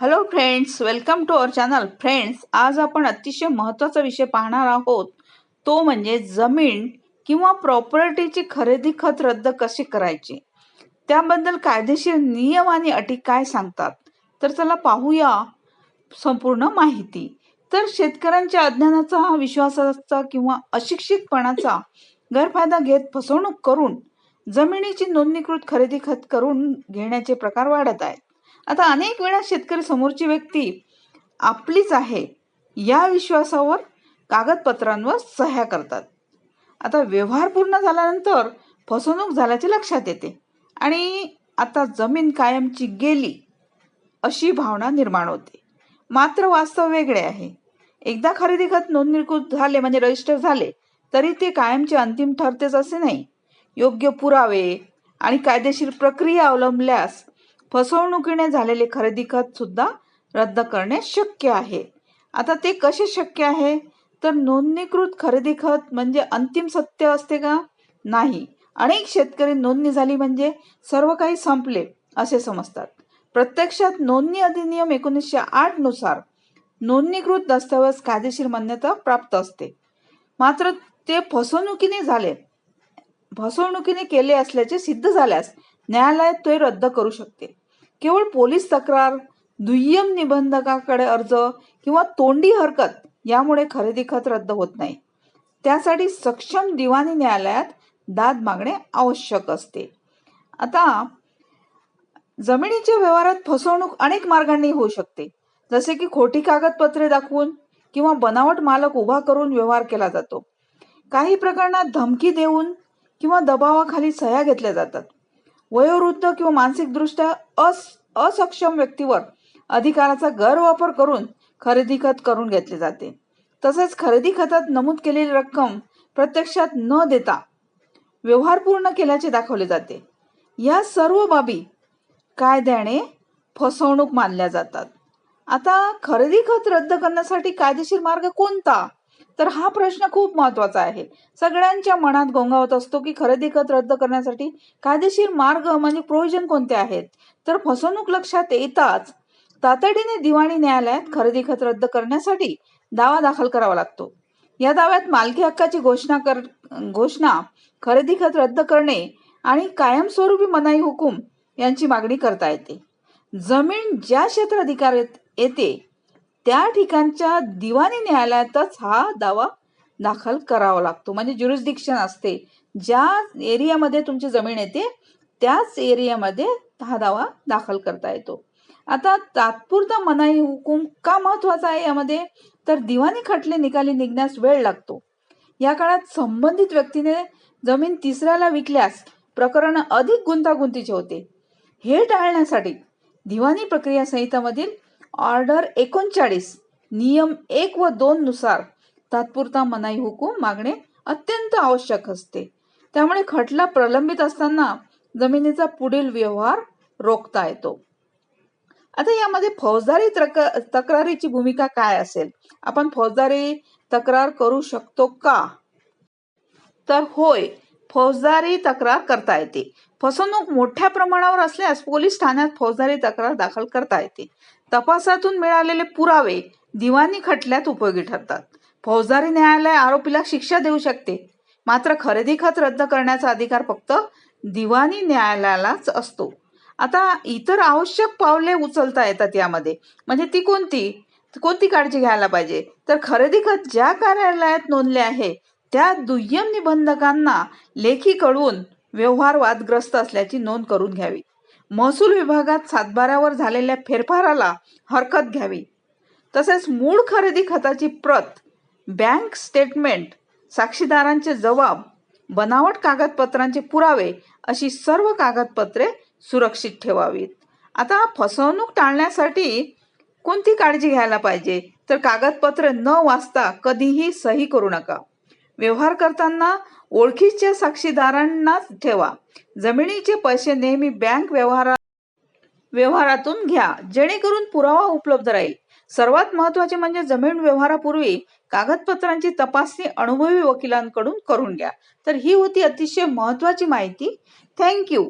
Hello friends, welcome to our channel. Friends, आज आपण अतिशय महत्त्वाचा विषय पाहणार आहोत. तो म्हणजे जमीन किंवा प्रॉपर्टीची खरेदी खत रद्द कशी करायची, त्याबद्दल कायदेशीर नियम आणि अटी काय सांगतात. तर चला पाहूया संपूर्ण माहिती. तर शेतकऱ्यांच्या अज्ञानाचा, विश्वासाचा किंवा अशिक्षितपणाचा गैरफायदा घेत फसवणूक करून जमिनीची नोंदणीकृत खरेदी खत करून घेण्याचे प्रकार वाढत आहेत. आता अनेक वेळा शेतकरी समोरची व्यक्ती आपलीच आहे या विश्वासावर कागदपत्रांवर सह्या करतात. आता व्यवहार पूर्ण झाल्यानंतर फसवणूक झाल्याचे लक्षात येते आणि आता जमीन कायमची गेली अशी भावना निर्माण होते. मात्र वास्तव वेगळे आहे. एकदा खरेदी खत नोंदणीकृत झाले म्हणजे रजिस्टर झाले तरी ते कायमचे अंतिम ठरतेच असे नाही. योग्य पुरावे आणि कायदेशीर प्रक्रिया अवलंबल्यास फसवणुकीने झालेले खरेदी खत सुद्धा रद्द करणे शक्य आहे. आता ते कसे शक्य आहे, तर नोंदणीकृत खरेदी खत म्हणजे अंतिम सत्य असते का? नाही. अनेक शेतकरी नोंदणी झाली म्हणजे सर्व काही संपले असे समजतात. प्रत्यक्षात नोंदणी अधिनियम 1908 नुसार नोंदणीकृत दस्तऐवज कायदेशीर मान्यता प्राप्त असते. मात्र ते फसवणुकीने केले असल्याचे सिद्ध झाल्यास न्यायालय ते रद्द करू शकते. केवळ पोलीस तक्रार, दुय्यम निबंधकाकडे अर्ज किंवा तोंडी हरकत यामुळे खरेदी खत रद्द होत नाही. त्यासाठी सक्षम दिवाणी न्यायालयात दाद मागणे आवश्यक असते. आता जमिनीच्या व्यवहारात फसवणूक अनेक मार्गांनी होऊ शकते. जसे की खोटी कागदपत्रे दाखवून किंवा बनावट मालक उभा करून व्यवहार केला जातो. काही प्रकरणात धमकी देऊन किंवा दबावाखाली सह्या घेतल्या जातात. वयोवृद्ध किंवा मानसिकदृष्ट्या असक्षम व्यक्तीवर अधिकाराचा गैरवापर करून खरेदी खत करून घेतले जाते. तसेच खरेदी खतात नमूद केलेली रक्कम प्रत्यक्षात न देता व्यवहार पूर्ण केल्याचे दाखवले जाते. या सर्व बाबी कायद्याने फसवणूक मानल्या जातात. आता खरेदी खत रद्द करण्यासाठी कायदेशीर मार्ग कोणता, तर हा प्रश्न खूप महत्वाचा आहे. सगळ्यांच्या मनात गोंगावत असतो की खरेदी खत रद्द करण्यासाठी कायदेशीर मार्ग म्हणजे प्रोव्हिजन कोणते आहेत. तर फसवणूक लक्षात येताच तातडीने दिवाणी न्यायालयात खरेदी खत रद्द करण्यासाठी दावा दाखल करावा लागतो. या दाव्यात मालकी हक्काची घोषणा, खरेदी खत रद्द करणे आणि कायमस्वरूपी मनाई हुकूम यांची मागणी करता येते. जमीन ज्या क्षेत्राधिकारात येते त्या ठिकाणच्या दिवाणी न्यायालयातच हा दावा दाखल करावा लागतो. म्हणजे ज्युरिस्डिक्शन असते. ज्या एरियामध्ये तुमची जमीन येते त्याच एरियामध्ये हा दावा दाखल करता येतो. आता तात्पुरता मनाई हुकूम का महत्वाचा आहे यामध्ये, तर दिवाणी खटले निकाली निघण्यास वेळ लागतो. या काळात संबंधित व्यक्तीने जमीन तिसऱ्याला विकल्यास प्रकरण अधिक गुंतागुंतीचे होते. हे टाळण्यासाठी दिवाणी प्रक्रिया संहितामधील ऑर्डर 39 नियम 1 व 2 नुसार तात्पुरता मनाई हुकूम मागणे अत्यंत आवश्यक असते. त्यामुळे खटला प्रलंबित असताना जमिनीचा पुढील व्यवहार रोखता येतो. आता यामध्ये फौजदारी तक्रारीची भूमिका काय असेल? आपण फौजदारी तक्रार करू शकतो का? तर होय, फौजदारी तक्रार करता येते. फसवणूक मोठ्या प्रमाणावर असल्यास पोलीस ठाण्यात फौजदारी तक्रार दाखल करता येते. तपासातून मिळालेले पुरावे दिवाणी खटल्यात उपयोगी ठरतात. फौजदारी न्यायालय आरोपीला शिक्षा देऊ शकते. मात्र खरेदी खत रद्द करण्याचा अधिकार फक्त दिवाणी न्यायालयालाच असतो. आता इतर आवश्यक पावले उचलता येतात यामध्ये. म्हणजे ती कोणती काळजी घ्यायला पाहिजे, तर खरेदी खत ज्या कार्यालयात नोंदले आहे त्या दुय्यम निबंधकांना लेखी कळवून व्यवहार वादग्रस्त असल्याची नोंद करून घ्यावी. महसूल विभागात सातबाऱ्यावर झालेल्या फेरफाराला हरकत घ्यावी. तसेच मूळ खरेदी खताची प्रत, बँक स्टेटमेंट, साक्षीदारांचे जबाब, बनावट कागदपत्रांचे पुरावे अशी सर्व कागदपत्रे सुरक्षित ठेवावीत. आता फसवणूक टाळण्यासाठी कोणती काळजी घ्यायला पाहिजे, तर कागदपत्रे न वाचता कधीही सही करू नका. व्यवहार करताना ओळखीच्या साक्षीदारांनाच ठेवा. जमिनीचे पैसे नेहमी बँक व्यवहारातून घ्या, जेणेकरून पुरावा उपलब्ध राहील. सर्वात महत्त्वाचे म्हणजे जमीन व्यवहारापूर्वी कागदपत्रांची तपासणी अनुभवी वकिलांकडून करून घ्या. तर ही होती अतिशय महत्त्वाची माहिती. थँक्यू.